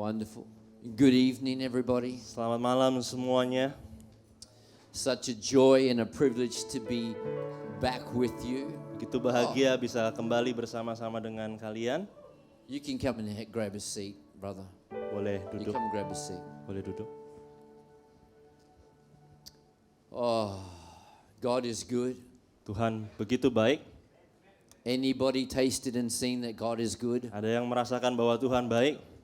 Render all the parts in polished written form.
Wonderful. Good evening, everybody. Selamat malam semuanya. Such a joy and a privilege to be back with you. Begitu bahagia bisa kembali bersama-sama dengan kalian. You can come and grab a seat, brother. Boleh You duduk. come grab a seat. Boleh duduk. Oh, God is good. Tuhan begitu baik. Anybody tasted and seen that God is good? Ada yang merasakan bahwa Tuhan baik?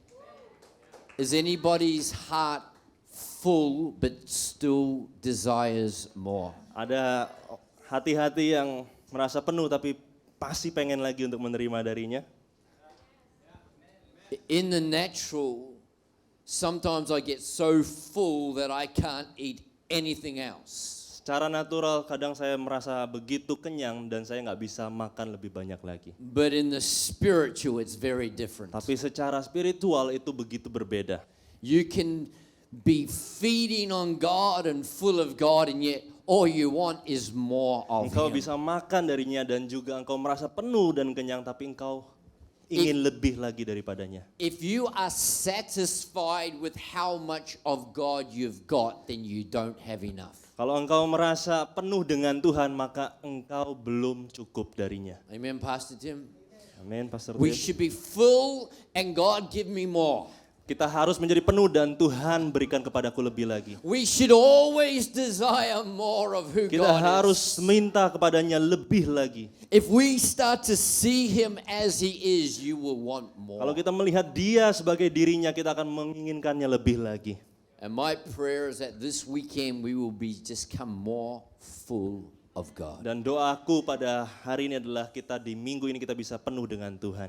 Is anybody's heart full but still desires more? Ada hati-hati yang merasa penuh tapi pasti pengen lagi untuk menerima darinya. In the natural, sometimes I get so full that I can't eat anything else. Secara natural kadang saya merasa begitu kenyang dan saya nggak bisa makan lebih banyak lagi. But in the spiritual, it's very different. Tapi secara spiritual itu begitu berbeda. You can be feeding on God and full of God, and yet all you want is more of Engkau Him. bisa makan darinya dan juga engkau merasa penuh dan kenyang tapi engkau ingin lebih lagi daripadanya. If you are satisfied with how much of God you've got, then you don't have enough. Kalau engkau merasa penuh dengan Tuhan, maka engkau belum cukup darinya. Amen, Pastor Tim? Amin, Pastor We Tim. should be full and God give me more. Kita harus menjadi penuh dan Tuhan berikan kepadaku lebih lagi. We should always desire more of who Kita God harus is. minta kepadanya lebih lagi. If we start to see Him as He is, you will want Kalau more. kita melihat dia sebagai dirinya, kita akan menginginkannya lebih lagi. And my prayer is that this weekend we will be just come more full of God. Dan doaku pada hari ini adalah kita di minggu ini kita bisa penuh dengan Tuhan.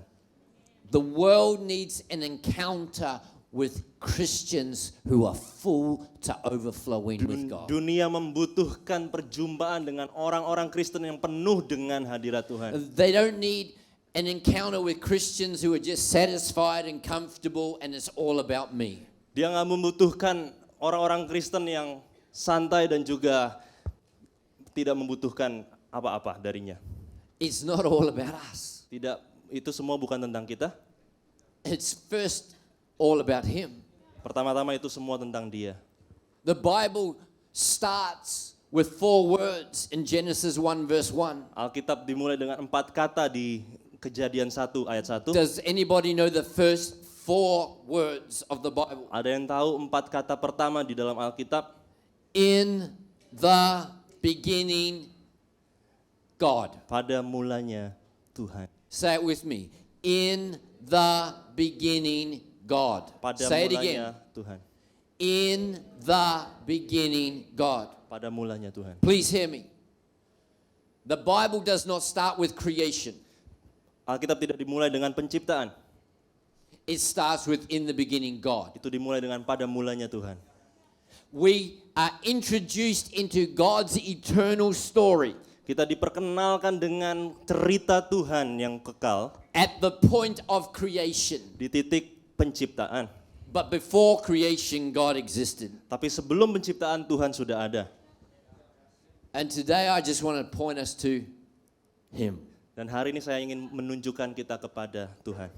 The world needs an encounter with Christians who are full to overflowing with God. Dunia membutuhkan perjumpaan dengan orang-orang Kristen yang penuh dengan hadirat Tuhan. They don't need an encounter with Christians who are just satisfied and comfortable and it's all about me. Dia nggak membutuhkan orang-orang Kristen yang santai dan juga tidak membutuhkan apa-apa darinya. It's not all about us. Tidak, itu semua bukan tentang kita. It's first all about Him. Pertama-tama itu semua tentang dia. The Bible starts with 4 words in Genesis 1 verse 1. Alkitab dimulai dengan 4 kata di Kejadian 1 ayat 1. Does anybody know the first 4 words of the Bible? Ada yang tahu 4 kata pertama di dalam Alkitab? In the beginning, God. Pada mulanya Tuhan. Say it with me. In the beginning, God. Pada Say it mulanya again. Tuhan. In the beginning, God. Pada mulanya Tuhan. Please hear me. The Bible does not start with creation. Alkitab tidak dimulai dengan penciptaan. It starts with in the beginning, God. Itu dimulai dengan pada mulanya Tuhan. We are introduced into God's eternal story Kita diperkenalkan dengan cerita Tuhan yang kekal at the point of creation. di titik penciptaan. But before creation, God existed. Tapi sebelum penciptaan Tuhan sudah ada. And today I just want to point us to Him. Dan hari ini saya ingin menunjukkan kita kepada Tuhan.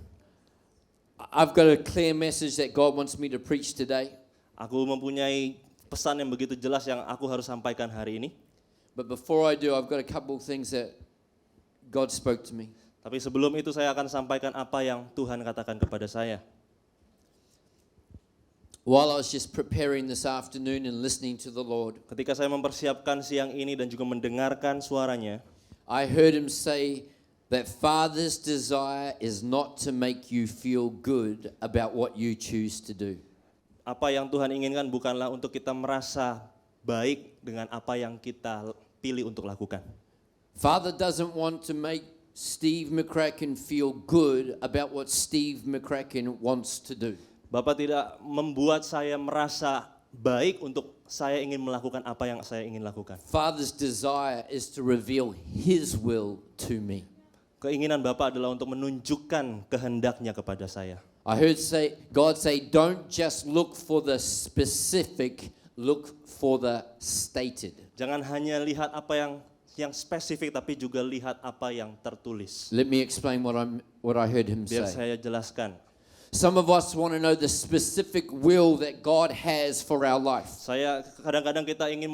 I've got a clear message that God wants me to preach today. Aku mempunyai pesan yang begitu jelas yang aku harus sampaikan hari ini. But before I do, I've got a couple of things that God spoke to me. Tapi sebelum itu saya akan sampaikan apa yang Tuhan katakan kepada saya. While I was just preparing this afternoon and listening to the Lord, Ketika saya mempersiapkan siang ini dan juga mendengarkan suaranya, I heard Him say that Father's desire is not to make you feel good about what you choose to do. apa yang Tuhan inginkan bukanlah untuk kita merasa baik dengan apa yang kita pilih untuk lakukan. Father doesn't want to make Steve McCracken feel good about what Steve McCracken wants to do. Bapak tidak membuat saya merasa baik untuk saya ingin melakukan apa yang saya ingin lakukan. Father's desire is to reveal His will to me. Keinginan Bapak adalah untuk menunjukkan kehendaknya kepada saya. I heard God say, don't just look for the specific, look for the stated. Jangan hanya lihat apa yang spesifik, tapi juga lihat apa yang tertulis. Let me explain what I heard Him Biar say. saya jelaskan. Some of us want to know the specific will that God has for our life. Kadang-kadang kita ingin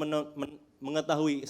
mengetahui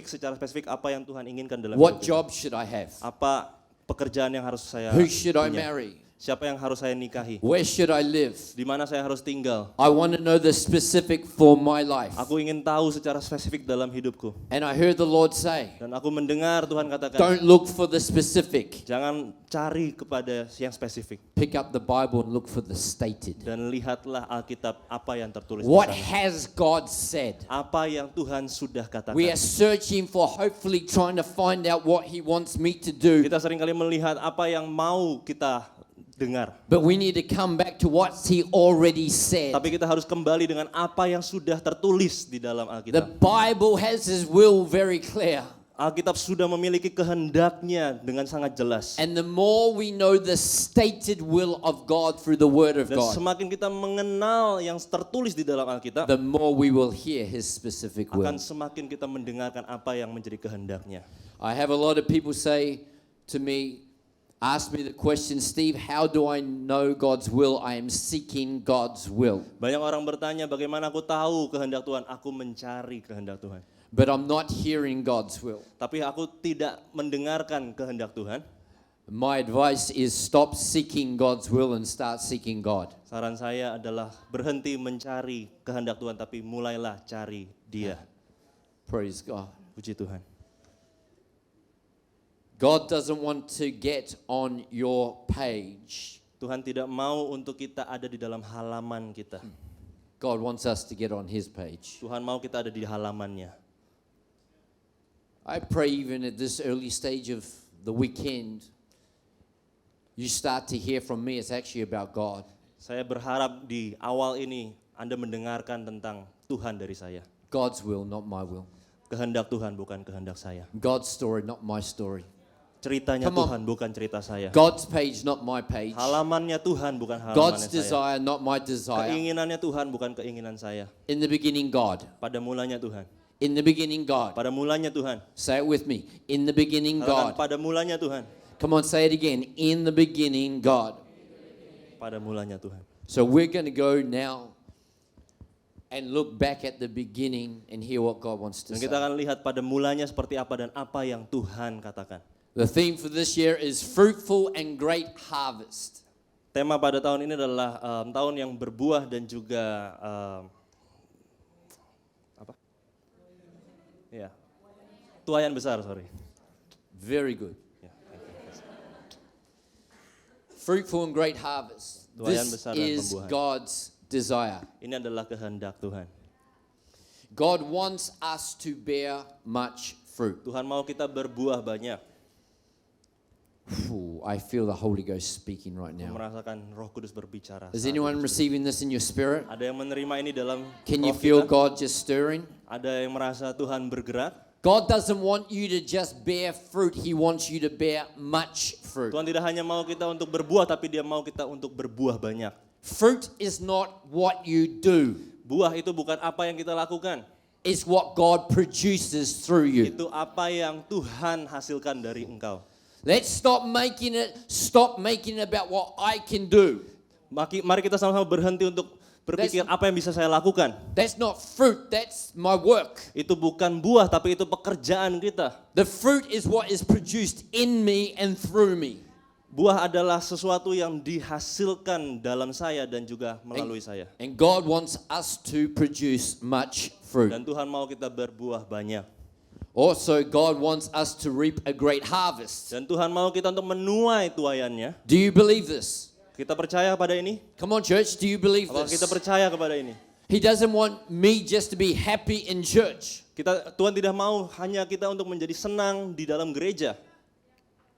secara spesifik apa yang Tuhan inginkan dalam What hidup kita. job should I have? Apa pekerjaan yang harus saya Who should I punya? marry? Siapa yang harus saya nikahi? Where should I live? Di mana saya harus tinggal? I want to know the specific for my life. Aku ingin tahu secara spesifik dalam hidupku. And I heard the Lord say, Dan aku mendengar Tuhan katakan, don't look for the specific. jangan cari kepada yang spesifik. Pick up the Bible and look for the stated. Dan lihatlah Alkitab apa yang tertulis What di sana. has God said? Apa yang Tuhan sudah katakan. We are searching for, hopefully trying to find out what He wants me to do. Kita seringkali melihat apa yang mau kita dengar. But we need to come back to what He already said. Tapi kita harus kembali dengan apa yang sudah tertulis di dalam The Alkitab. Bible has His will very clear. Alkitab sudah memiliki kehendaknya dengan sangat jelas. And the more we know the stated will of God through the Word of Dan God, semakin kita mengenal yang tertulis di dalam Alkitab, the more we will hear His specific will. akan semakin kita mendengarkan apa yang menjadi kehendaknya. I have a lot of people say to me, ask me the question, Steve, how do I know God's will? I am seeking God's will. Banyak orang bertanya, bagaimana aku tahu kehendak Tuhan? Aku mencari kehendak Tuhan. But I'm not hearing God's will. Tapi aku tidak mendengarkan kehendak Tuhan. My advice is stop seeking God's will and start seeking God. Saran saya adalah berhenti mencari kehendak Tuhan, tapi mulailah cari Dia. Praise God. Puji Tuhan. God doesn't want to get on your page. Tuhan tidak mau untuk kita ada di dalam halaman kita. God wants us to get on His page. Tuhan mau kita ada di halamannya. I pray even at this early stage of the weekend, you start to hear from me, it's actually about God. Saya berharap di awal ini Anda mendengarkan tentang Tuhan dari saya. God's will, not my will. Kehendak Tuhan bukan kehendak saya. God's story, not my story. Ceritanya Come on. Tuhan bukan cerita saya. God's page, not my page. Halamannya Tuhan bukan God's halamannya saya. desire, not my desire. Keinginannya Tuhan bukan keinginan saya. In the beginning, God. Pada mulanya Tuhan. In the beginning, God. Pada mulanya Tuhan. Say it with me. In the beginning, Katakan, God. pada mulanya Tuhan. Come on, say it again. In the beginning, God. Pada mulanya Tuhan. So we're going to go now and look back at the beginning and hear what God wants to Dan say. kita akan lihat pada mulanya seperti apa dan apa yang Tuhan katakan. The theme for this year is fruitful and great harvest. Tema pada tahun ini adalah tahun yang berbuah dan juga apa? Ya, tuaian besar, sorry. Very good. Ya, thank you. Fruitful and great harvest. Tuaian This besar dan is pembuahan. God's desire. Ini adalah kehendak Tuhan. God wants us to bear much fruit. Tuhan mau kita berbuah banyak. Ooh, I feel the Holy Ghost speaking right Aku now. merasakan Roh Kudus berbicara. Is saat anyone ini. receiving this in your spirit? Ada yang menerima ini dalam Can you roh feel kita? God just stirring? Ada yang merasa Tuhan bergerak. God doesn't want you to just bear fruit. He wants you to bear much fruit. Tuhan tidak hanya mau kita untuk berbuah, tapi Dia mau kita untuk berbuah banyak. Fruit is not what you do. Buah itu bukan apa yang kita lakukan. It's what God produces through you. Itu apa yang Tuhan hasilkan dari engkau. Let's stop making it about what I can do. Mari kita sama-sama berhenti untuk berpikir apa yang bisa saya lakukan. That's not fruit, that's my work. Itu bukan buah, tapi itu pekerjaan kita. The fruit is what is produced in me and through me. Buah adalah sesuatu yang dihasilkan dalam saya dan juga melalui saya. And God wants us to produce much fruit. Dan Tuhan mau kita berbuah banyak. Also, God wants us to reap a great harvest. Dan Tuhan mau kita untuk menuai tuaiannya. Do you believe this? Kita percaya pada ini? Come on, church, do you believe Apakah kita this? percaya kepada ini? He doesn't want me just to be happy in church. Tuhan tidak mau hanya kita untuk menjadi senang di dalam gereja.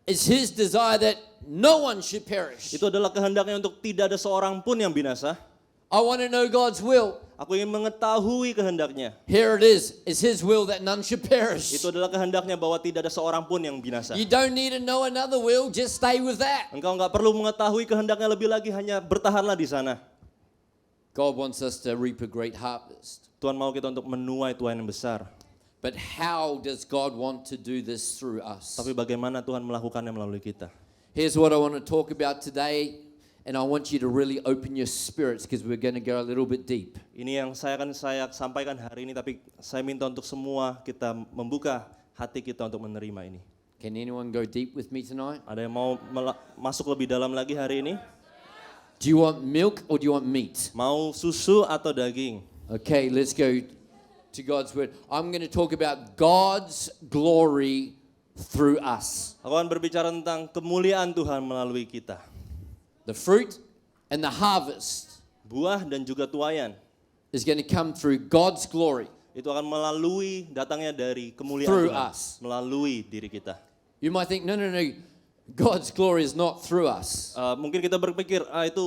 It's His desire that no one should perish. Itu adalah kehendaknya untuk tidak ada seorang pun yang binasa. I want to know God's will. Aku ingin mengetahui kehendaknya. Here it is. It's His will that none should perish. Itu adalah kehendaknya bahwa tidak ada seorang pun yang binasa. You don't need to know another will, just stay with that. Engkau nggak perlu mengetahui kehendaknya lebih lagi, hanya bertahanlah di sana. God wants us to reap a great harvest. Tuhan mau kita untuk menuai tuaian yang besar. But how does God want to do this through us? Tapi bagaimana Tuhan melakukannya melalui kita? Here's what I want to talk about today. And I want you to really open your spirits because we're going to go a little bit deep. Ini yang saya sampaikan hari ini, tapi saya minta untuk semua kita membuka hati kita untuk menerima ini. Can anyone go deep with me tonight? Ada yang mau masuk lebih dalam lagi hari ini? Do you want milk or do you want meat? Mau susu atau daging? Okay, let's go to God's word. I'm going to talk about God's glory through us. Aku akan berbicara tentang kemuliaan Tuhan melalui kita. The fruit and the harvest Buah dan juga tuaian is going to come through God's glory. itu akan melalui datangnya dari kemuliaan Through Tuhan, us. melalui diri kita. You might think, no, God's glory is not through us. Mungkin kita berpikir, itu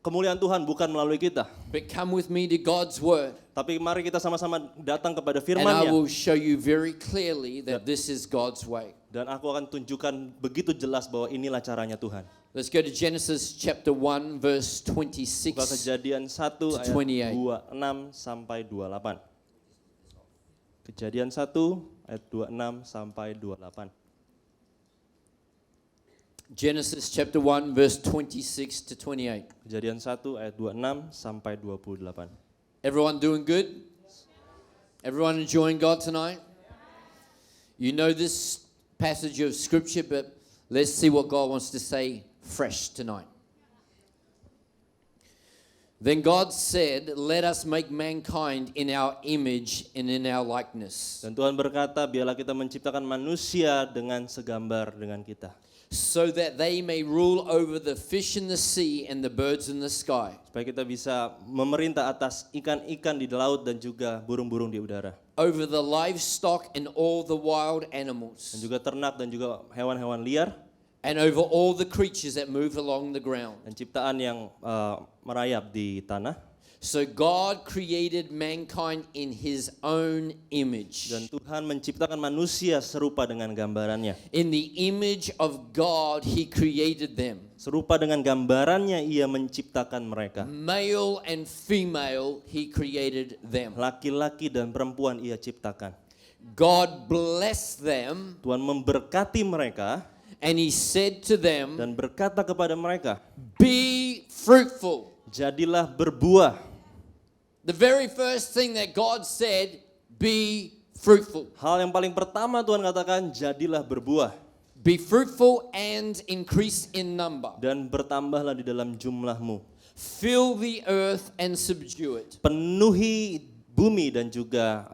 kemuliaan Tuhan bukan melalui kita. But come with me to God's word. Tapi mari kita sama-sama datang kepada And I firman-Nya. will show you very clearly that this is God's way. Dan aku akan tunjukkan begitu jelas bahwa inilah caranya Tuhan. Let's go to Genesis chapter 1 verse 26. Buka Kejadian 1 to ayat 28. 26 sampai 28. Kejadian 1 ayat 26 sampai 28. Genesis chapter 1 verse 26 to 28. Kejadian 1 ayat 26 sampai 28. Everyone doing good? Everyone enjoying God tonight? You know this passage of scripture, but let's see what God wants to say fresh tonight. Then God said, "Let us make mankind in our image and in our likeness, Dan Tuhan berkata, biarlah kita menciptakan manusia dengan segambar dengan kita. so that they may rule over the fish in the sea and the birds in the sky, Supaya kita bisa memerintah atas ikan-ikan di laut dan juga burung-burung di udara. over the livestock and all the wild Dan animals, juga ternak dan juga hewan-hewan liar. and over all the creatures that move along the ground." Dan ciptaan yang merayap di tanah. So God created mankind in his own image. Dan Tuhan menciptakan manusia serupa dengan gambarannya. In the image of God he created them. Serupa dengan gambarannya ia menciptakan mereka. Male and female he created them. Laki-laki dan perempuan ia ciptakan. God blessed them Tuhan memberkati mereka and he said to them, dan berkata kepada mereka, "Be fruitful." jadilah berbuah. The very first thing that God said, be fruitful. Hal yang paling pertama Tuhan katakan, jadilah berbuah. Be fruitful and increase in number. Dan bertambahlah di dalam jumlahmu. Fill the earth and subdue it. Penuhi bumi dan juga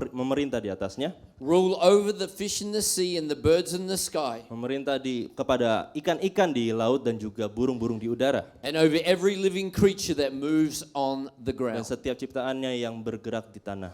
memerintah di atasnya. Rule over the fish in the sea and the birds in the sky. Memerintah kepada ikan-ikan di laut dan juga burung-burung di udara. And over every living creature that moves on the Dan ground. setiap ciptaannya yang bergerak di tanah.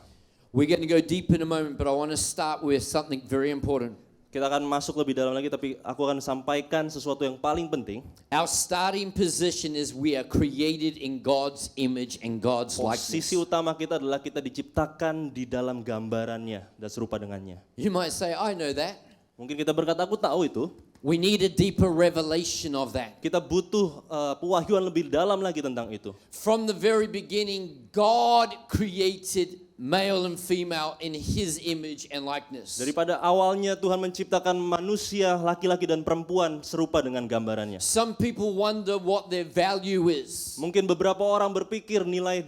We're going to go deep in a moment, but I want to start with something very important. Kita akan masuk lebih dalam lagi, tapi aku akan sampaikan sesuatu yang paling penting. Our starting position is we are created in God's image and God's likeness. Posisi utama kita adalah kita diciptakan di dalam gambarannya dan serupa dengannya. You might say, I know that. Mungkin kita berkata, aku tahu itu. We need a deeper revelation of that. Kita butuh pewahyuan lebih dalam lagi tentang itu. From the very beginning, God created male and female in his image and likeness. Daripada awalnya Tuhan menciptakan manusia, laki-laki dan perempuan serupa dengan gambarannya. Some people wonder what their value is. Mungkin beberapa orang berpikir nilai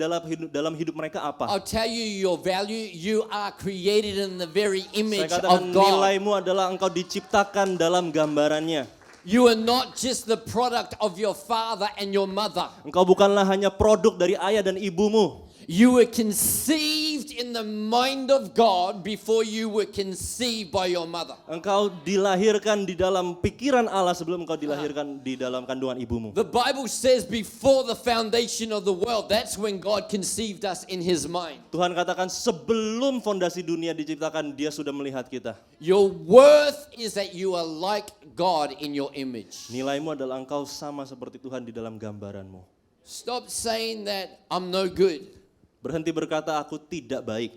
dalam hidup mereka apa. I'll tell you your value. You are created in the very Saya image katakan of God. nilaimu adalah engkau diciptakan dalam gambarannya. You are not just the product of your father and your mother. Engkau bukanlah hanya produk dari ayah dan ibumu. You were conceived in the mind of God before you were conceived by your mother. Engkau dilahirkan di dalam pikiran Allah sebelum engkau dilahirkan di dalam kandungan ibumu. The Bible says before the foundation of the world, that's when God conceived us in his mind. Tuhan katakan sebelum fondasi dunia diciptakan, dia sudah melihat kita. Your worth is that you are like God in your image. Nilaimu adalah engkau sama seperti Tuhan di dalam gambaranmu. Stop saying that I'm no good. Berhenti berkata aku tidak baik.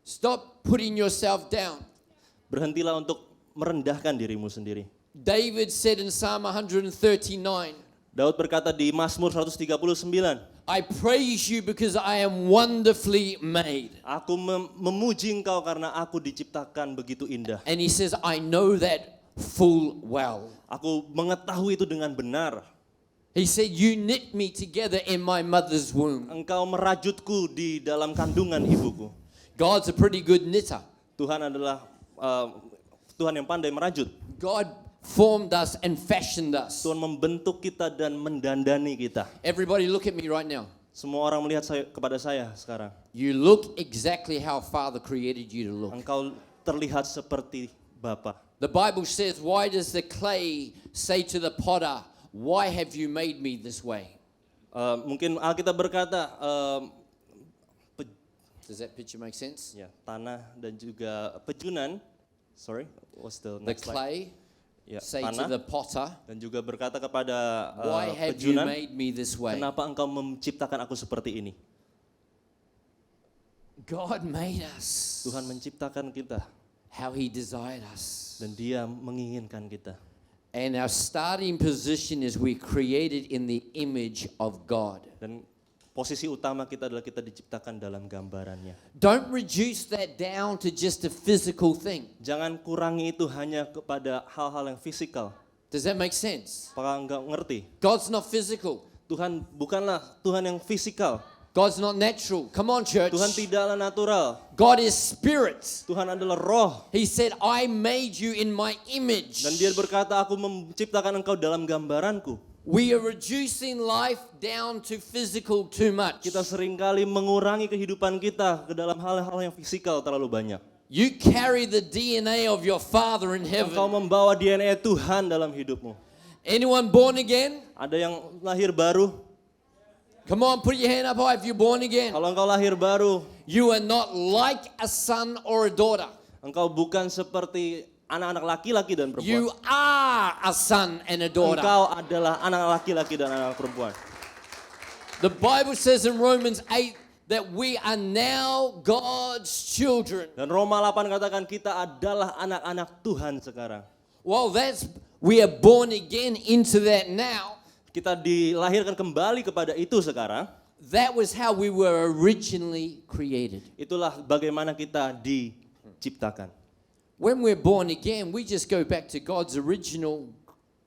Stop putting yourself down. Berhentilah untuk merendahkan dirimu sendiri. David said in Psalm 139, Daud berkata di Mazmur 139, I praise you because I am wonderfully made. aku memuji engkau karena aku diciptakan begitu indah. And he says, I know that full well. Aku mengetahui itu dengan benar. He said, "You knit me together in my mother's womb." Engkau merajutku di dalam kandungan ibuku. God's a pretty good knitter. Tuhan adalah Tuhan yang pandai merajut. God formed us and fashioned us. Tuhan membentuk kita dan mendandani kita. Everybody look at me right now. Semua orang melihat kepada saya sekarang. You look exactly how Father created you to look. Engkau terlihat seperti Bapa. The Bible says, "Why does the clay say to the potter, 'Why have you made me this way?'" Mungkin Alkitab berkata, Does that picture make sense? ya, tanah dan juga pejunan. Sorry, what's the The next slide? clay Ya, say to tanah the potter, dan juga berkata kepada "Why have you pejunan, made me this way?" kenapa engkau menciptakan aku seperti ini? God made us Tuhan menciptakan kita how He desired us. dan Dia menginginkan kita. And our starting position is we're created in the image of God. Dan posisi utama kita adalah kita diciptakan dalam gambarannya. Don't reduce that down to just a physical thing. Jangan kurangi itu hanya kepada hal-hal yang fisikal. Does that make sense? Apakah enggak ngerti? God's not physical. Tuhan bukanlah Tuhan yang fisikal. God's not natural. Come on, church. Tuhan tidaklah natural. God is spirit. Tuhan adalah roh. He said, "I made you in my image." Dan Dia berkata, aku menciptakan engkau dalam gambaranku. We are reducing life down to physical too much. Kita seringkali mengurangi kehidupan kita ke dalam hal-hal yang fisikal terlalu banyak. You carry the DNA of your Father in Engkau heaven. membawa DNA Tuhan dalam hidupmu. Anyone born again? Ada yang lahir baru. Come on, put your hand up high if you're born again. Kalau engkau lahir baru, You are not like a son or a daughter. engkau bukan seperti anak-anak laki-laki dan perempuan. You are a son and a daughter. Engkau adalah anak laki-laki dan anak perempuan. The Bible says in Romans 8 that we are now God's children. Dan Roma 8 katakan kita adalah anak-anak Tuhan sekarang. Well, we are born again into that now. Kita dilahirkan kembali kepada itu sekarang. That was how we were originally created. Itulah bagaimana kita diciptakan. When we're born again, we just go back to God's original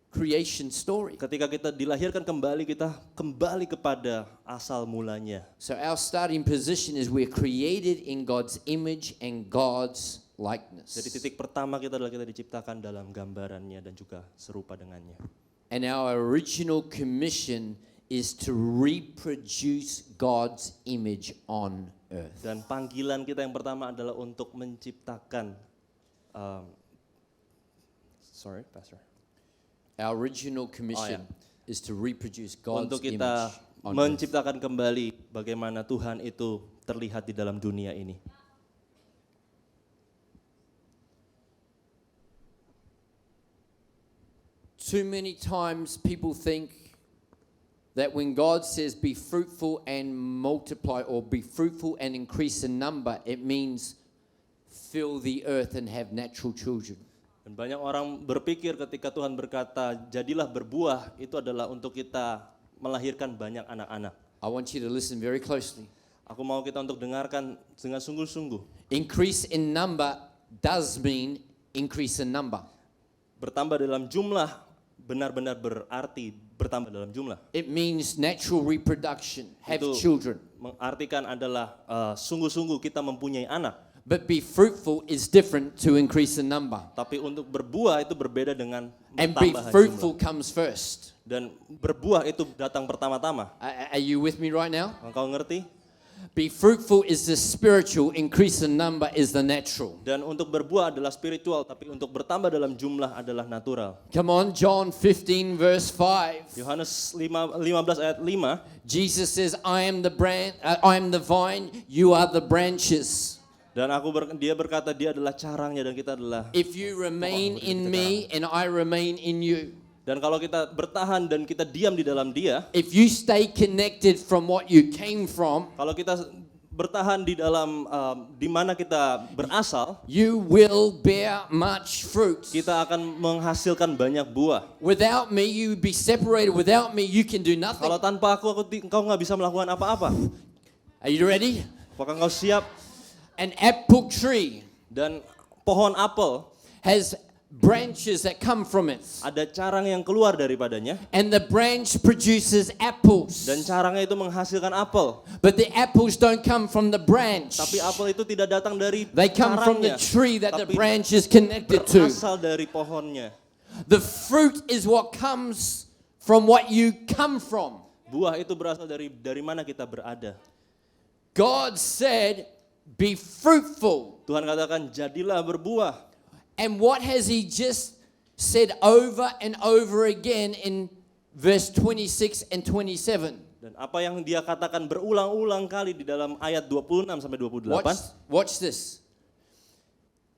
creation story. Ketika kita dilahirkan kembali, kita kembali kepada asal mulanya. So our starting position is we're created in God's image and God's likeness. Jadi titik pertama kita adalah kita diciptakan dalam gambarannya dan juga serupa dengannya. And our original commission is to reproduce God's image on earth. Dan panggilan kita yang pertama adalah untuk menciptakan Pastor. Our original commission is to reproduce God's Untuk image kita on earth. menciptakan kembali bagaimana Tuhan itu terlihat di dalam dunia ini. Too many times people think that when God says be fruitful and multiply or be fruitful and increase in number, it means fill the earth and have natural children. Dan banyak orang berpikir ketika Tuhan berkata, jadilah berbuah, itu adalah untuk kita melahirkan banyak anak-anak. I want you to listen very closely. Aku mau kita untuk dengarkan dengan sungguh-sungguh. Increase in number does mean increase in number. Bertambah dalam jumlah benar-benar berarti bertambah dalam jumlah. It means natural reproduction, have Itu children. mengartikan adalah sungguh-sungguh kita mempunyai anak. But be fruitful is different to increase in number. Tapi untuk berbuah itu berbeda dengan And be bertambah fruitful jumlah. comes first. Dan berbuah itu datang pertama-tama. Are you with me right now? Engkau ngerti? Be fruitful is the spiritual, increase in number is the natural. Dan untuk berbuah adalah spiritual, tapi untuk bertambah dalam jumlah adalah natural. Come on, John 15 verse 5. Yohanes 15 ayat 5, Jesus says, I am the vine, you are the branches. dan dia berkata dia adalah carangnya dan kita adalah. If you remain in me and I remain in you. Dan kalau kita bertahan dan kita diam di dalam Dia, If you stay connected from what you came from, kalau kita bertahan di dalam di mana kita berasal, you will bear much fruit. kita akan menghasilkan banyak buah. Without me, you would be separated. Without me, you can do nothing. Kalau tanpa engkau nggak bisa melakukan apa-apa. Are you ready? Apakah engkau siap? An apple tree Dan pohon apel has branches that come from it. Ada carang yang keluar daripadanya. And the branch produces apples. Dan carangnya itu menghasilkan apel. But the apples don't come from the branch. Tapi apel itu tidak datang dari They come from the carangnya. tree that the Tapi branch is connected to. berasal dari pohonnya. The fruit is what comes from what you come from. Buah itu berasal dari mana kita berada. God said, be fruitful. Tuhan katakan jadilah berbuah. And what has he just said over and over again in verse 26 and 27? Dan apa yang dia katakan berulang-ulang kali di dalam ayat 26 sampai 28. Watch this.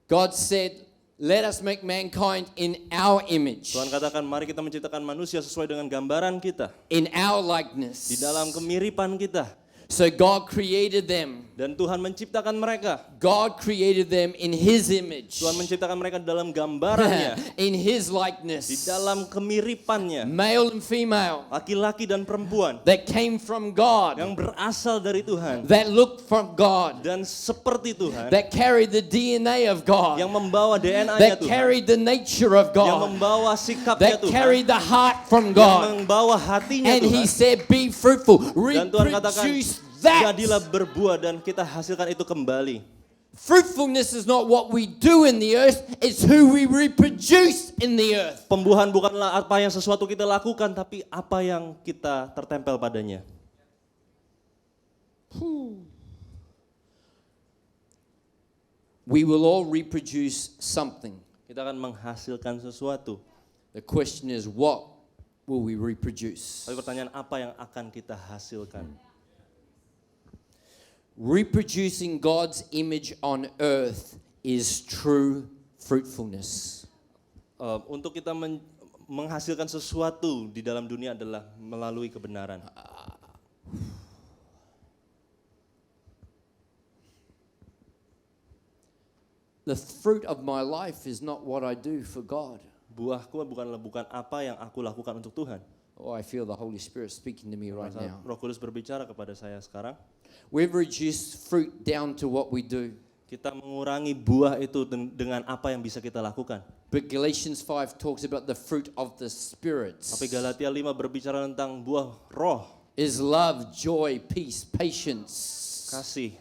God said, let us make mankind in our image, Tuhan katakan mari kita menciptakan manusia sesuai dengan gambaran kita. in our likeness. Di dalam kemiripan kita. So God created them. Dan Tuhan menciptakan mereka. God created them in his image, Tuhan menciptakan mereka dalam gambarannya. in his Di likeness, dalam kemiripannya. male and female, Laki-laki dan perempuan. that came from God, Yang berasal dari Tuhan. that looked from God, Dan seperti Tuhan. that carried the DNA of God, Yang membawa DNA-nya that Tuhan. carried the nature of Yang God, membawa sikapnya that Tuhan. carried the heart from Yang God. membawa hatinya And he Tuhan. said, be fruitful, Dan Tuhan katakan, reproduce that. jadilah berbuah dan kita hasilkan itu kembali. Fruitfulness is not what we do in the earth, it's who we reproduce in the earth. Pembuahan bukanlah apa yang sesuatu kita lakukan, tapi apa yang kita tertempel padanya. We will all reproduce something. Kita akan menghasilkan sesuatu. The question is, what will we reproduce? Tapi pertanyaan apa yang akan kita hasilkan? Reproducing God's image on earth is true fruitfulness. Untuk kita menghasilkan sesuatu di dalam dunia adalah melalui kebenaran. The fruit of my life is not what I do for God. Buahku bukan apa yang aku lakukan untuk Tuhan. Oh, I feel the Holy Spirit speaking to me right now. Roh Kudus berbicara kepada saya sekarang. We've reduced fruit down to what we do. Kita mengurangi buah itu dengan apa yang bisa kita lakukan. But Galatians 5 talks about the fruit of the spirits. Tapi Galatia 5 berbicara tentang buah roh. Is love, joy, peace, patience, Kasih,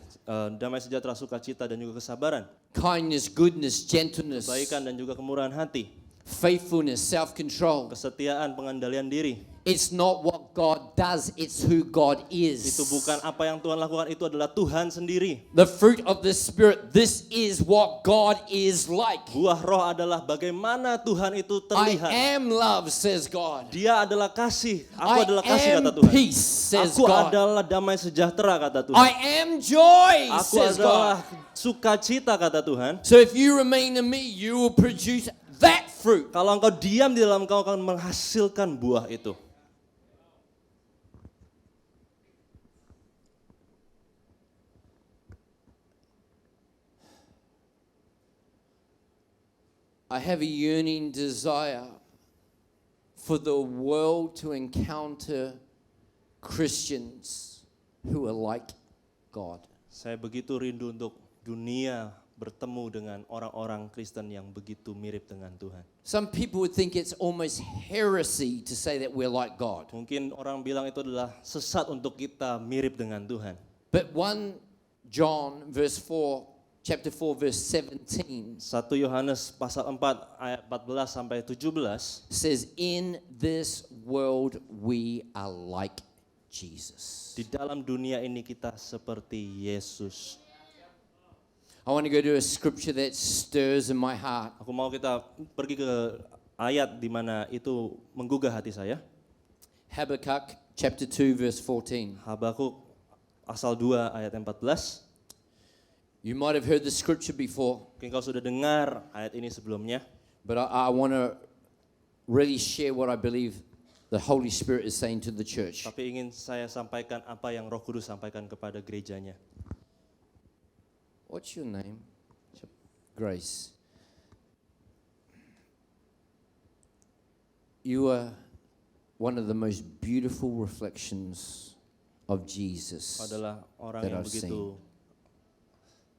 damai sejahtera, sukacita dan juga kesabaran. kindness, goodness, gentleness, Kebaikan dan juga kemurahan hati. faithfulness, self-control. Kesetiaan, pengendalian diri. It's not what God does, it's who God is. Itu bukan apa yang Tuhan lakukan, itu adalah Tuhan sendiri. The fruit of the Spirit, this is what God is like. Buah roh adalah bagaimana Tuhan itu I terlihat. am love, says God. Dia adalah kasih. Aku I adalah kasih, kata am Tuhan. peace, says Aku God. adalah damai sejahtera, kata Tuhan. I am joy, Aku says adalah God. sukacita, kata Tuhan. So if you remain in me, you will produce that fruit. Kalau engkau diam di dalam engkau akan menghasilkan buah itu. I have a yearning desire for the world to encounter Christians who are like God. Saya begitu rindu untuk dunia bertemu dengan orang-orang Kristen yang begitu mirip dengan Tuhan. Some people would think it's almost heresy to say that we're like God. Mungkin orang bilang itu adalah sesat untuk kita mirip dengan Tuhan. But 1 John verse 4, chapter 4 verse 17 1 Yohanes pasal 4 ayat 14 sampai 17 says, in this world we are like Jesus. di dalam dunia ini kita seperti Yesus. I want to go to a scripture that stirs in my heart. Aku mau kita pergi ke ayat di mana itu menggugah hati saya. Habakkuk chapter 2 verse 14. Habakuk pasal 2 ayat 14. You might have heard the scripture before, Mungkin kau sudah dengar ayat ini sebelumnya. but I want to really share what I believe the Holy Spirit is saying to the church. Tapi ingin saya sampaikan apa yang Roh Kudus sampaikan kepada gerejanya. What's your name? Grace. You are one of the most beautiful reflections of Jesus. Adalah orang that yang I've begitu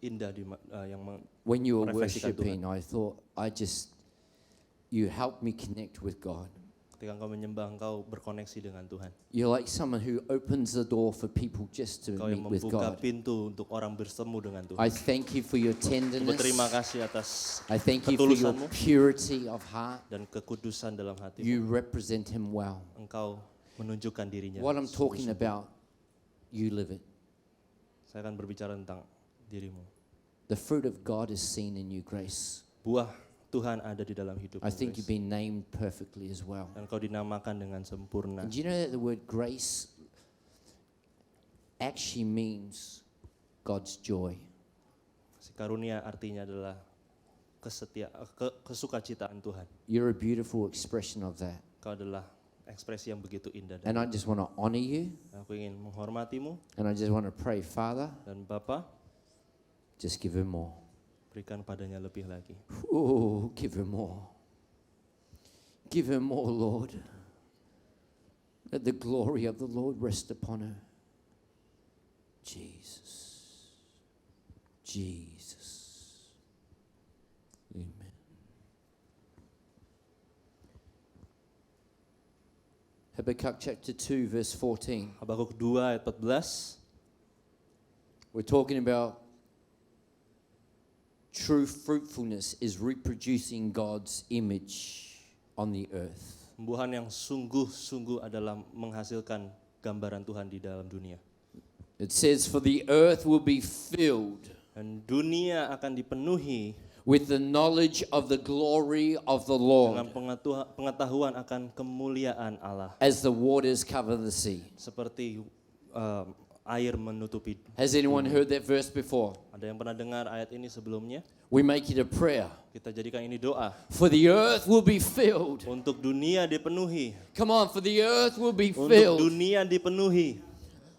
indah yang When you were merefleksikan worshiping, I thought, I just you help me connect with God. Ketika engkau menyembah, engkau berkoneksi dengan Tuhan. You're like someone who opens the door for people just to Engkau yang meet with membuka God. pintu untuk orang bertemu dengan Tuhan. I thank you for your Berterima tenderness. kasih atas I thank you for your ketulusanmu purity of heart. dan kekudusan dalam hatimu. You represent him well. Engkau menunjukkan dirinya. What I'm talking sungguh-sungguh. about, you live it. Saya akan berbicara tentang dirimu. The fruit of God is seen in you, Grace. Buah Tuhan ada di dalam hidupmu. I think you've Grace. been named perfectly as well. Dan kau dinamakan dengan sempurna. And do you know that the word grace actually means God's joy? Si karunia artinya adalah kesukacitaan Tuhan. You're a beautiful expression of that. Kau adalah ekspresi yang begitu indah. And I just want to honor you. Aku ingin menghormatimu And I just want to pray, Father, dan Bapa, just give him more. berikan padanya lebih lagi. Oh, give him more. Give him more, Lord. Let the glory of the Lord rest upon her. Jesus. Jesus. Amen. Habakkuk chapter 2 verse 14. Habakuk 2 ayat 14. We're talking about true fruitfulness is reproducing God's image on the earth. Pembuahan yang sungguh-sungguh adalah menghasilkan gambaran Tuhan di dalam dunia. It says, for the earth will be filled Dan dunia akan dipenuhi with the knowledge of the glory of the dengan Lord pengetahuan akan kemuliaan Allah. as the waters cover the sea. Seperti air menutupi. Has anyone heard that verse before? Ada yang pernah dengar ayat ini sebelumnya? We make it a prayer. Kita jadikan ini doa. For the earth will be filled. Untuk dunia dipenuhi. Come on, for the earth will be Untuk filled dunia dipenuhi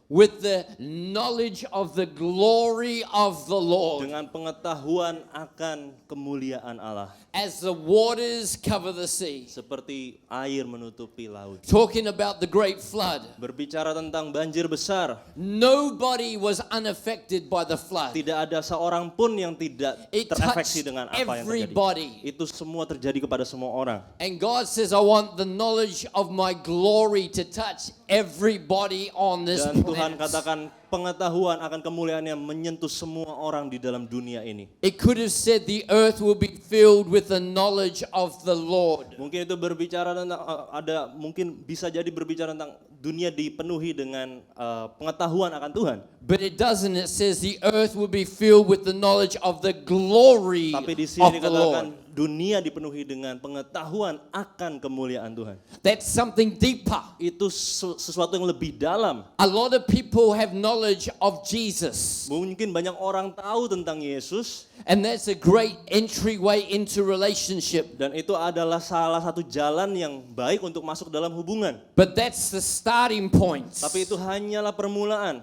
with the knowledge of the glory of the Lord dengan pengetahuan akan kemuliaan Allah. as the waters cover the sea. Seperti air menutupi laut. Talking about the great flood. Berbicara tentang banjir besar. Nobody was unaffected by the flood. Tidak ada seorang pun yang tidak It terefeksi touched dengan apa yang terjadi. everybody. Itu semua terjadi kepada semua orang. And God says, I want the knowledge of my glory to touch everybody on this Dan Tuhan planet. katakan pengetahuan akan kemuliaannya menyentuh semua orang di dalam dunia ini. It could have said the earth will be filled with the knowledge of the Lord. Mungkin itu berbicara tentang mungkin bisa jadi berbicara tentang dunia dipenuhi dengan pengetahuan akan Tuhan. But it doesn't. It says the earth will be filled with the knowledge of the glory Tapi di of sini the dikatakan Lord. dunia dipenuhi dengan pengetahuan akan kemuliaan Tuhan. That's something deeper. Itu sesuatu yang lebih dalam. A lot of people have knowledge of Jesus. Mungkin banyak orang tahu tentang Yesus And that's a great entryway into relationship. dan itu adalah salah satu jalan yang baik untuk masuk dalam hubungan. But that's the starting point. Tapi itu hanyalah permulaan.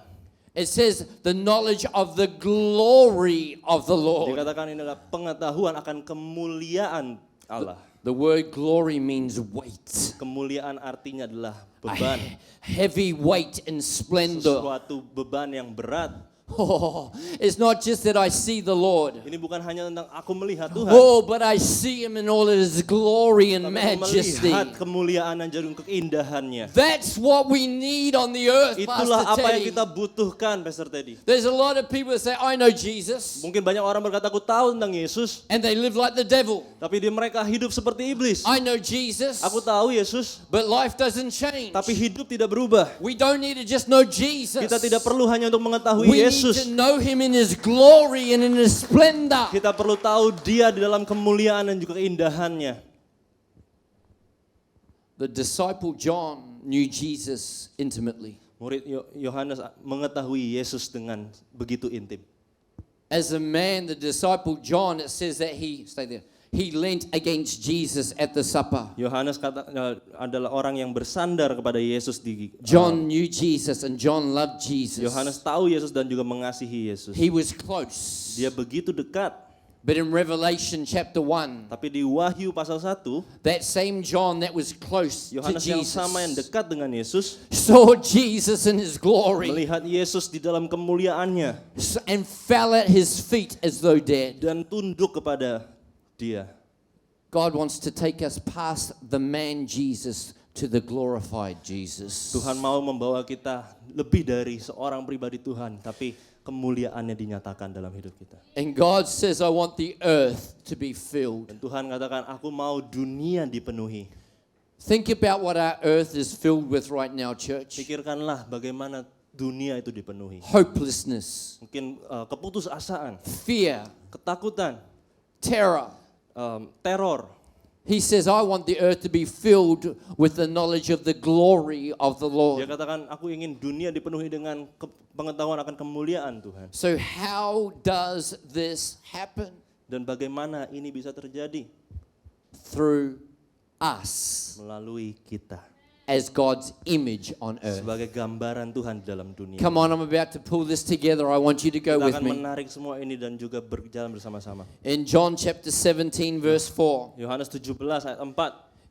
It says the knowledge of the glory of the Lord. Dikatakan ini adalah pengetahuan akan kemuliaan Allah. The word glory means weight. Kemuliaan artinya adalah A beban. heavy weight and splendor. Sesuatu beban yang berat. Oh, it's not just that I see the Lord. Ini bukan hanya tentang aku melihat Tuhan. Oh, but I see him in all of his glory and Tapi aku majesty. melihat kemuliaan dan jarum keindahannya. That's what we need on the earth, Itulah Pastor apa yang Teddy. kita butuhkan, Pastor Teddy. There's a lot of people that say, I know Jesus. Mungkin banyak orang berkata, aku tahu tentang Yesus. And they live like the devil. Tapi mereka hidup seperti iblis. I know Jesus. Aku tahu Yesus, But life doesn't change. tapi hidup tidak berubah. We don't need to just know Jesus. Kita tidak perlu hanya untuk mengetahui We need Yesus. to know him in his glory and in his splendor. Kita perlu tahu dia di dalam kemuliaan dan juga keindahannya. The disciple John knew Jesus intimately. Murid Yohanes mengetahui Yesus dengan begitu intim. As a man, the disciple John, it says that he leant against Jesus at the supper. Yohanes adalah orang yang bersandar kepada Yesus di John knew Jesus and John loved Jesus. Yohanes tahu Yesus dan juga mengasihi Yesus. He was close. Dia begitu dekat. But in Revelation chapter 1, Tapi di Wahyu pasal 1, that same John that was close to Yohanes yang Jesus sama yang dekat dengan Yesus saw Jesus in his glory melihat Yesus di dalam kemuliaannya and fell at his feet as though dead. dan tunduk kepada dia. God wants to take us past the man Jesus to the glorified Jesus. Tuhan mau membawa kita lebih dari seorang pribadi Tuhan, tapi kemuliaannya dinyatakan dalam hidup kita. And God says, I want the earth to be filled. Dan Tuhan katakan, aku mau dunia dipenuhi. Think about what our earth is filled with right now, church. Pikirkanlah bagaimana dunia itu dipenuhi. Hopelessness, Mungkin keputusasaan, fear, ketakutan, terror. teror. He says, I want the earth to be filled with the knowledge of the glory of the Dia Lord. katakan, aku ingin dunia dipenuhi dengan pengetahuan akan kemuliaan Tuhan. So how does this happen? Dan bagaimana ini bisa terjadi? Through us Melalui kita. as God's image on earth. Sebagai gambaran Tuhan di dalam dunia. Come on, I'm about to pull this together. I want you to go Kita with akan me. menarik semua ini dan juga berjalan bersama-sama. In John chapter 17 verse 4, Yohanes 17 ayat 4.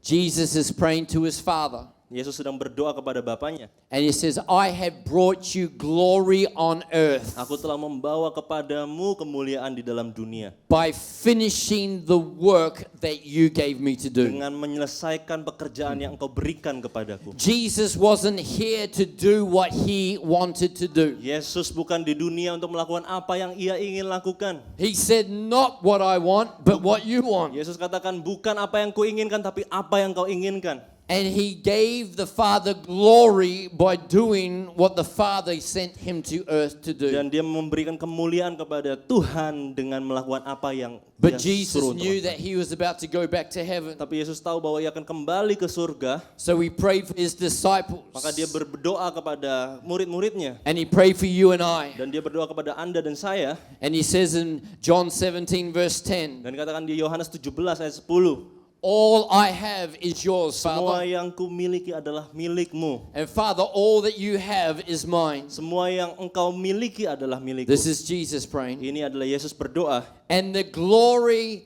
Jesus is praying to his Father. Yesus sedang berdoa kepada Bapaknya. And he says, I have brought you glory on earth Aku telah membawa kepadamu kemuliaan di dalam dunia. by finishing the work that you gave me to do. Dengan menyelesaikan pekerjaan yang engkau berikan kepadaku. Jesus wasn't here to do what he wanted to do. Yesus bukan di dunia untuk melakukan apa yang ia ingin lakukan. He said, not what I want, but what you want. Yesus katakan, bukan apa yang kuinginkan, tapi apa yang kau inginkan. And he gave the Father glory by doing what the Father sent him to earth to do. Dan dia memberikan kemuliaan kepada Tuhan dengan melakukan apa yang But dia Jesus suruh untuk knew lakukan. that he was about to go back to heaven. Tapi Yesus tahu bahwa ia akan kembali ke surga. So he prayed for his disciples. Maka dia berdoa kepada murid-muridnya. And he prayed for you and I. Dan dia berdoa kepada Anda dan saya. And he says in John 17 verse 10, Dan katakan di Yohanes 17 ayat 10. all I have is yours, Semua Father. yang kumiliki adalah milikmu. And Father, all that you have is mine. Semua yang engkau miliki adalah milikku. This is Jesus praying. Ini adalah Yesus berdoa. And the glory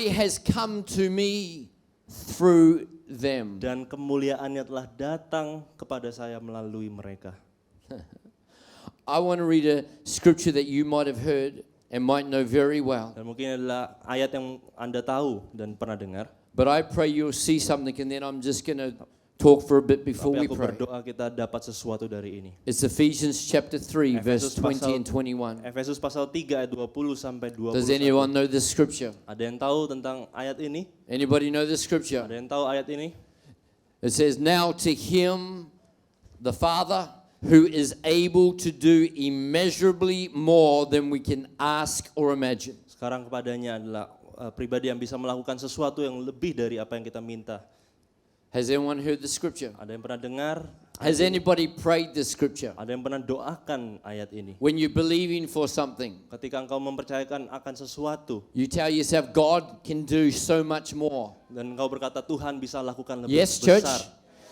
has come to me through them. Dan kemuliaannya telah datang kepada saya melalui mereka. I want to read a scripture that you might have heard and might know very well. Dan mungkin adalah ayat yang Anda tahu dan pernah dengar. But I pray you'll see something and then I'm just going to talk for a bit before Tapi we aku pray. berdoa kita dapat sesuatu dari ini. It's Ephesians chapter 3 verse Efesus 20 and pasal- 21. Efesus pasal 3 ayat 20 sampai 21. Does anyone know this scripture? Ada yang tahu tentang ayat ini? Anybody know this scripture? Ada yang tahu ayat ini? It says, now to him, the Father, who is able to do immeasurably more than we can ask or imagine. Sekarang kepadanya adalah pribadi yang bisa melakukan sesuatu yang lebih dari apa yang kita minta. Has anyone heard the scripture? Ada yang pernah dengar? Has anybody prayed this scripture? Ada yang pernah doakan ayat ini? When you're believing for something, Ketika engkau mempercayakan akan sesuatu you tell yourself, God can do so much more. dan engkau berkata Tuhan bisa lakukan lebih Yes, besar. church.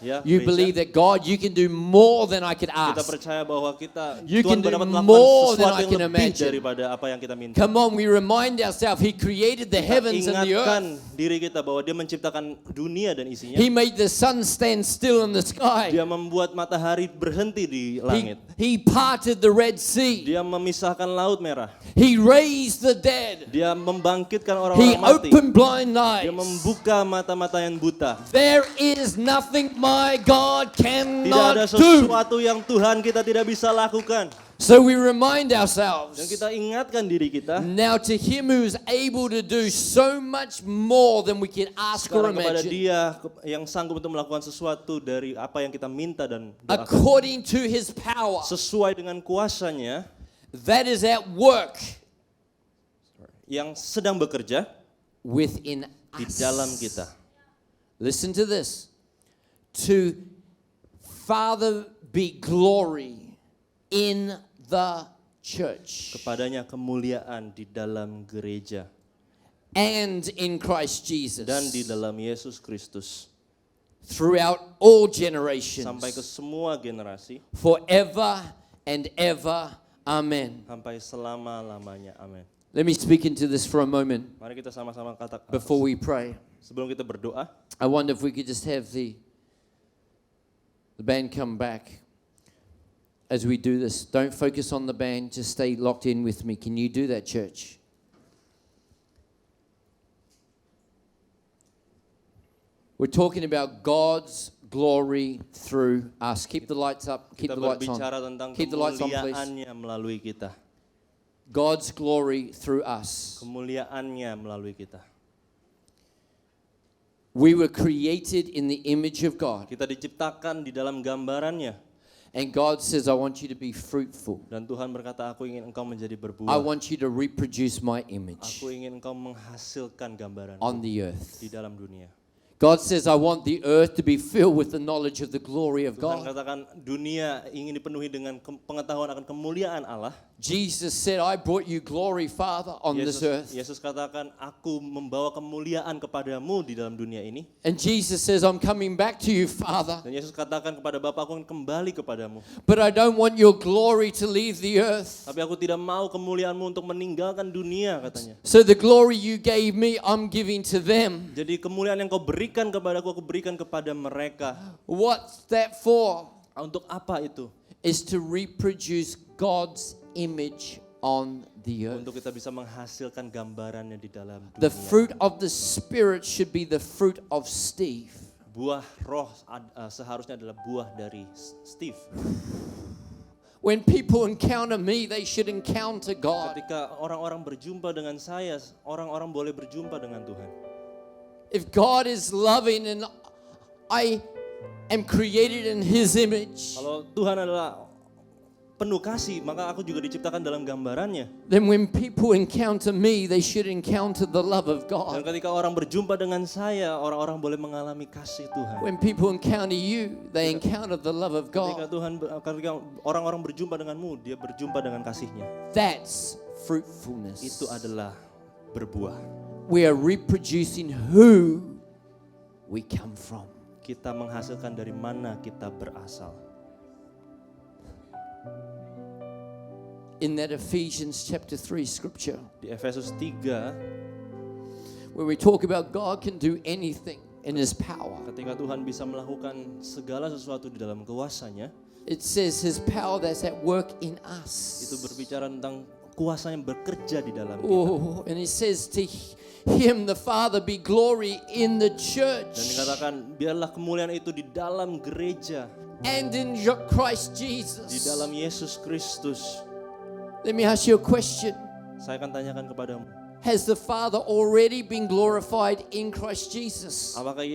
Ya, You gereja. believe that God, you can do more than I could Kita ask. percaya bahwa kita You Tuhan can do dapat melakukan more than sesuatu I yang can lebih imagine. daripada apa yang kita minta. Come on, we remind ourselves, He created the Kita heavens and the ingatkan earth. diri kita bahwa Dia menciptakan dunia dan isinya. He made the sun stand still in the sky. Dia membuat matahari berhenti di langit. He parted the Red Sea. Dia memisahkan laut merah. He raised the dead. Dia membangkitkan He orang-orang mati. opened blind Dia eyes. membuka mata-mata yang buta. There is nothing my God Tidak ada cannot do. sesuatu yang Tuhan kita tidak bisa lakukan. So we remind Dan ourselves. kita ingatkan diri kita. Now to him who is able to do so much more than we can ask or Sekarang kepada imagine, Dia yang sanggup untuk melakukan sesuatu dari apa yang kita minta dan doakan. according to his power Sesuai dengan kuasanya that is at work yang sedang bekerja within di us. dalam kita. Listen to this. To Father be glory in the church Kepadanya kemuliaan di dalam gereja and in Christ Jesus dan di dalam Yesus Kristus throughout all generations, sampai ke semua generasi, forever and ever. Amen. sampai selama-lamanya. Amin. Let me speak into this for a moment Mari kita sama-sama katakan before we pray. sebelum kita berdoa. I wonder if we could just have the band come back as we do this. Don't focus on the band, just stay locked in with me. Can you do that, church? We're talking about God's glory through us. Keep the lights up. Keep Kita the lights berbicara on. tentang Keep the lights on, please. kemuliaannya melalui kita. God's glory through us. Kemuliaannya melalui kita. We were created in the image of God. Kita diciptakan di dalam gambarannya. And God says, I want you to be fruitful. Dan Tuhan berkata, aku ingin engkau menjadi I berbuah. want you to reproduce my image Aku ingin engkau menghasilkan gambaran on the earth. di dalam dunia. God says, I want the earth to be filled with the knowledge of the glory of Tuhan God. katakan dunia ingin dipenuhi dengan pengetahuan akan kemuliaan Allah. Jesus said, I brought you glory, Father, on this earth. Yesus katakan, aku membawa kemuliaan kepadamu di dalam dunia ini. And Jesus says, I'm coming back to you, Father. Dan Yesus katakan kepada Bapa, aku akan kembali kepadamu. But I don't want your glory to leave the earth. Tapi aku tidak mau kemuliaanmu untuk meninggalkan dunia, katanya. So the glory you gave me, I'm giving to them. Jadi kemuliaan yang kau berikan kepadaku, aku berikan kepada mereka. What's that for? Untuk apa itu? Is to reproduce God's image on the earth. Untuk kita bisa menghasilkan gambarannya di dalam The dunia. fruit of the Spirit should be the fruit of Steve. Buah roh seharusnya adalah buah dari Steve. When people encounter me, they should encounter God. Ketika orang-orang berjumpa dengan saya, orang-orang boleh berjumpa dengan Tuhan. If God is loving and I am created in His image, Kalau Tuhan adalah penuh kasih, maka aku juga diciptakan dalam gambarannya. then when people encounter me, they should encounter the love of Dan God. ketika orang berjumpa dengan saya, orang-orang boleh mengalami kasih Tuhan. When people encounter you, they encounter the love of Ketika God. ketika orang-orang berjumpa denganmu, dia berjumpa dengan kasihnya. That's fruitfulness. Itu adalah berbuah. We are reproducing who we come from. Kita menghasilkan dari mana kita berasal. In that Ephesians chapter 3 scripture, Di Efesus 3, where we talk about God can do anything in His power, ketika Tuhan bisa melakukan segala sesuatu di dalam kuasanya, it says His power that's at work in itu us. berbicara tentang kuasa yang bekerja di dalam kita. Oh, and it says to Him, the Father, be glory in the Dan church dikatakan, biarlah kemuliaan itu di dalam gereja, and in Christ di Jesus. dalam Yesus Kristus. Let me ask you a question. Saya akan tanyakan kepadamu, Has the Father already been glorified in Christ Jesus? apakah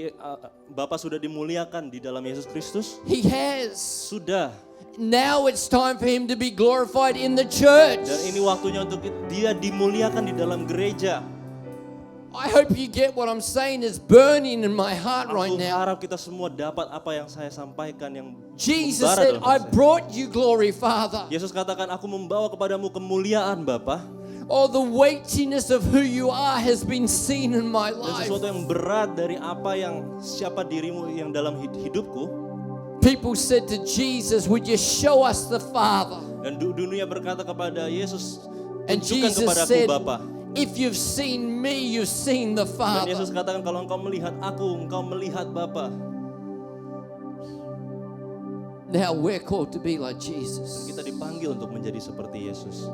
Bapa sudah dimuliakan di dalam Yesus Kristus? He has. Sudah. Now it's time for Him to be glorified in the church. Dan ini waktunya untuk dia dimuliakan di dalam gereja. I hope you get what I'm saying is burning in my heart right Aku now. harap kita semua dapat apa yang saya sampaikan yang Jesus membara said, dalam I hati saya. brought you glory, Father. Yesus katakan, aku membawa kepadamu kemuliaan Bapa. Oh, the weightiness of who you are has been seen in my Dan life. sesuatu yang berat dari apa yang siapa dirimu yang dalam hidupku. People said to Jesus, would you show us the Father? Dan dunia berkata kepada Yesus, And tunjukkan Jesus kepadaku said, Bapa. if you've seen me, you've seen the Dan Yesus Father. katakan, kalau engkau melihat aku, engkau melihat Bapa. Now we're called to be like Jesus. Kita dipanggil untuk menjadi seperti Yesus.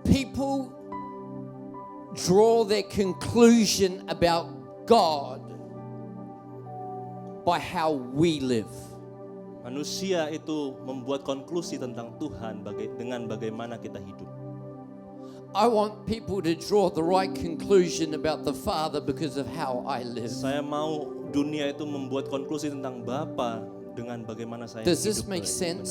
People draw their conclusion about God by how we live. Manusia itu membuat konklusi tentang Tuhan dengan bagaimana kita hidup. I want people to draw the right conclusion about the Father because of how I live. Saya mau dunia itu membuat konklusi tentang Bapa dengan bagaimana saya Does hidup. this make benar. sense?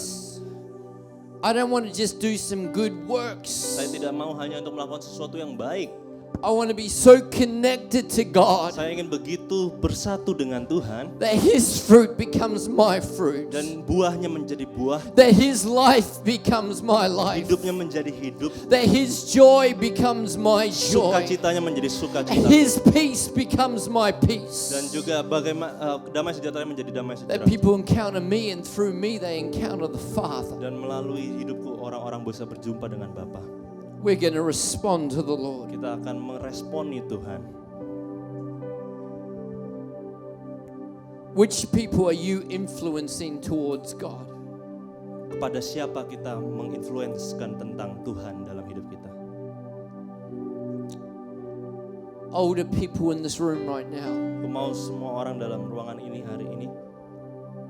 I don't want to just do some good works. Saya tidak mau hanya untuk melakukan sesuatu yang baik. I want to be so connected to God Saya ingin begitu bersatu dengan Tuhan that His fruit becomes my fruit, dan buahnya menjadi buah, that His life becomes my life, hidupnya menjadi hidup, that His joy becomes my joy, sukacitanya menjadi sukacita, His peace becomes my peace. dan juga bagaimana damai sejahtera menjadi damai That sejahtera. people encounter me and through me they encounter the Father. Dan melalui hidupku orang-orang bisa berjumpa dengan Bapa. We're going to respond to the Lord. Kita akan meresponi Tuhan. Which people are you influencing towards God? kepada siapa kita menginfluenskan tentang Tuhan dalam hidup kita. Older people in this room right now, Aku mau semua orang dalam ruangan ini hari ini,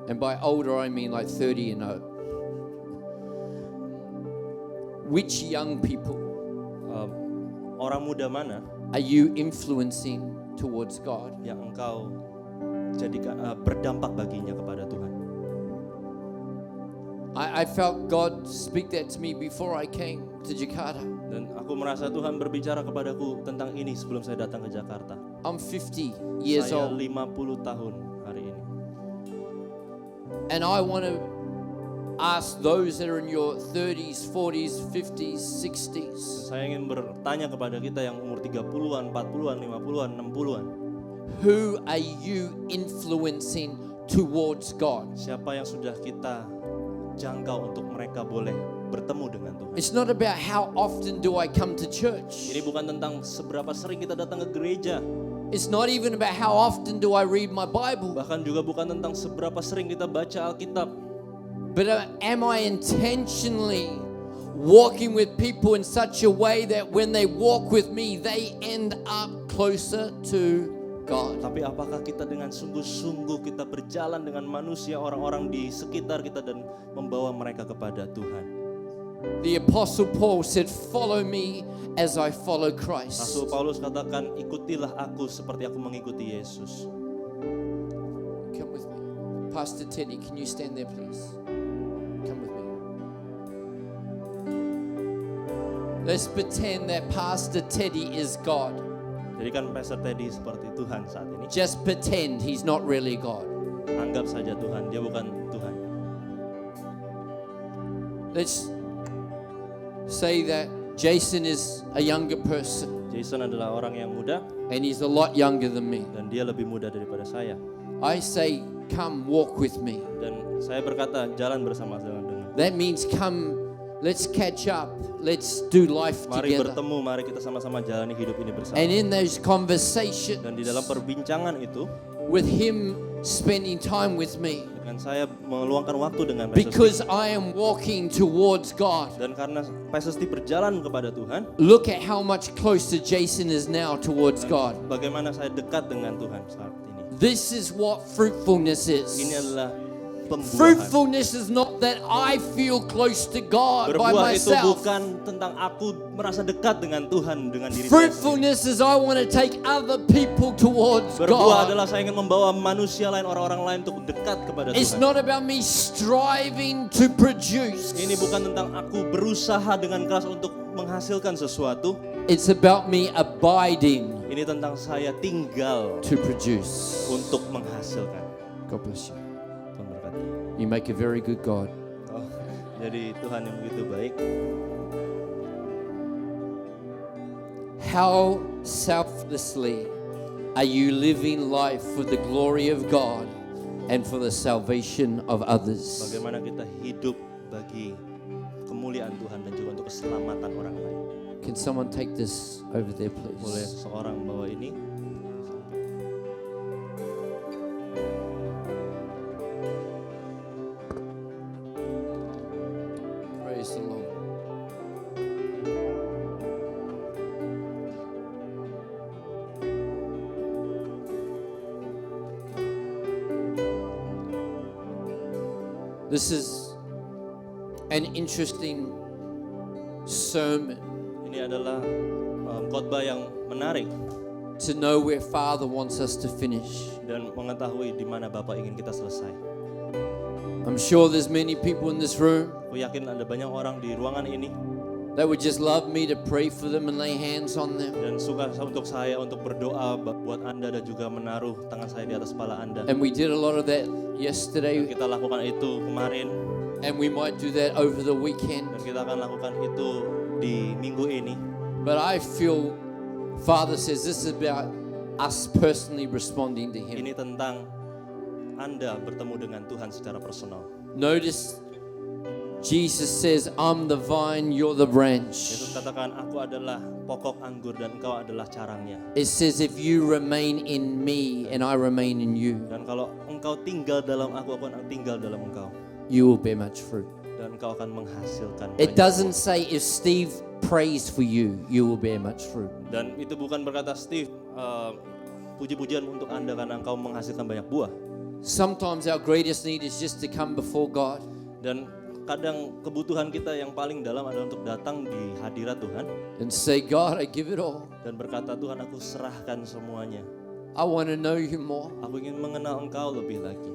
and by older I mean like 30 and up. Which young people orang muda mana are you influencing towards God? yang engkau jadikan berdampak baginya kepada Tuhan? I felt God speak that to me before I came to Jakarta. Dan aku merasa Tuhan berbicara kepadaku tentang ini sebelum saya datang ke Jakarta. I'm 50 years Saya old, 50 tahun hari ini. and I want to ask those that are in your 30s, 40s, 50s, 60s, Saya ingin bertanya kepada kita yang umur 30-an, 40-an, 50-an, 60-an. who are you influencing towards God? Siapa yang sudah kita jangkau untuk mereka boleh bertemu dengan Tuhan? It's not about how often do I come to church. Ini bukan tentang seberapa sering kita datang ke gereja. It's not even about how often do I read my Bible. Bahkan juga bukan tentang seberapa sering kita baca Alkitab. But am I intentionally walking with people in such a way that when they walk with me, they end up closer to God? Tapi apakah kita dengan sungguh-sungguh kita berjalan dengan manusia, orang-orang di sekitar kita dan membawa mereka kepada Tuhan? The Apostle Paul said, "Follow me as I follow Christ." Rasul Paulus katakan, ikutilah aku seperti aku mengikuti Yesus. Come with me. Pastor Teddy, can you stand there please? Come with me. Let's pretend that Pastor Teddy is God. Jadikan Pastor Teddy seperti Tuhan saat ini. Just pretend he's not really God. Anggap saja Tuhan, dia bukan Tuhan. Let's say that Jason is a younger person Jason adalah orang yang muda and he's a lot younger than me. dan dia lebih muda daripada saya. I say, come walk with me. Dan saya berkata, jalan bersama dengan. That means come, let's catch up, let's do life Mari together. bertemu, mari kita sama-sama jalani hidup ini bersama. And in those conversations, Dan di dalam perbincangan itu, with him spending time with me, dengan saya meluangkan waktu dengan Pastor because I am walking towards God. Dan karena Pastor Steve berjalan kepada Tuhan, Look at how much closer Jason is now towards God. bagaimana saya dekat dengan Tuhan saat ini. This is what fruitfulness Ini is. adalah pembuahan. Fruitfulness is not that I feel close to God by Berbuah itu myself. bukan tentang aku merasa dekat dengan Tuhan dengan diri saya sendiri. Fruitfulness is I want to take other people towards Berbuah God. adalah saya ingin membawa manusia lain, orang-orang lain untuk dekat kepada It's Tuhan. not about me striving to produce. Ini bukan tentang aku berusaha dengan keras untuk menghasilkan sesuatu. It's about me abiding Ini tentang saya tinggal to produce. untuk menghasilkan. God bless you. Tuhan berkati. You make a very good God. Oh, jadi Tuhan yang begitu baik. How selflessly are you living life for the glory of God and for the salvation of others? Bagaimana kita hidup bagi kemuliaan Tuhan dan juga untuk keselamatan orang lain. Can someone take this over there, Boleh please? seorang bawa ini. Praise the Lord. This is an interesting sermon Ini adalah khotbah yang menarik to know where Father wants us to finish. dan mengetahui di mana Bapa ingin kita selesai. I'm sure there's many people in this room Aku yakin ada banyak orang di ruangan ini that would just love me to pray for them and lay hands on them. dan suka untuk saya untuk berdoa buat Anda dan juga menaruh tangan saya di atas kepala Anda. And we did a lot of that Dan yesterday, kita lakukan itu kemarin and we might do that over the weekend. dan kita akan lakukan itu di minggu ini. But I feel Father says this is about us personally responding to Him. Ini tentang Anda bertemu dengan Tuhan secara personal. Notice Jesus says, I'm the vine, you're the Yesus branch. katakan, aku adalah pokok anggur dan engkau adalah carangnya. It says, if you remain in me and I remain in you, Dan kalau engkau tinggal dalam aku akan tinggal dalam engkau. you will bear much fruit. Dan dan engkau akan menghasilkan It banyak doesn't buah. say if Steve prays for you, you will bear much fruit. Dan itu bukan berkata Steve, puji-pujian untuk Anda karena engkau menghasilkan banyak buah. Sometimes our greatest need is just to come before God Dan kadang kebutuhan kita yang paling dalam adalah untuk datang di hadirat Tuhan and say, God, I give it all. dan berkata, Tuhan, aku serahkan semuanya. I want to know you more. Aku ingin mengenal engkau lebih lagi.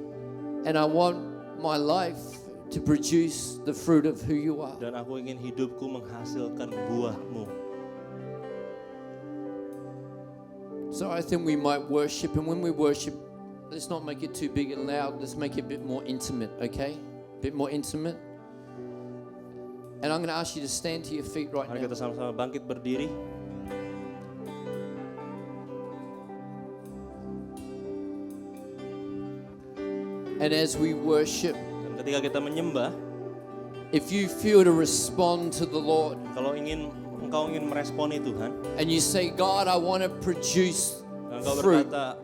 And I want my life to produce the fruit of who you are. Dan aku ingin hidupku menghasilkan buahmu. So I think we might worship, and when we worship, let's not make it too big and loud. Let's make it a bit more intimate, okay? A bit more intimate. And I'm going to ask you to stand to your feet right Mari now. kita sama-sama bangkit berdiri. And as we worship, Dan ketika kita menyembah, if you feel to respond to the Lord kalau engkau ingin meresponi Tuhan, and you say, God, I want to produce dan engkau fruit, berkata,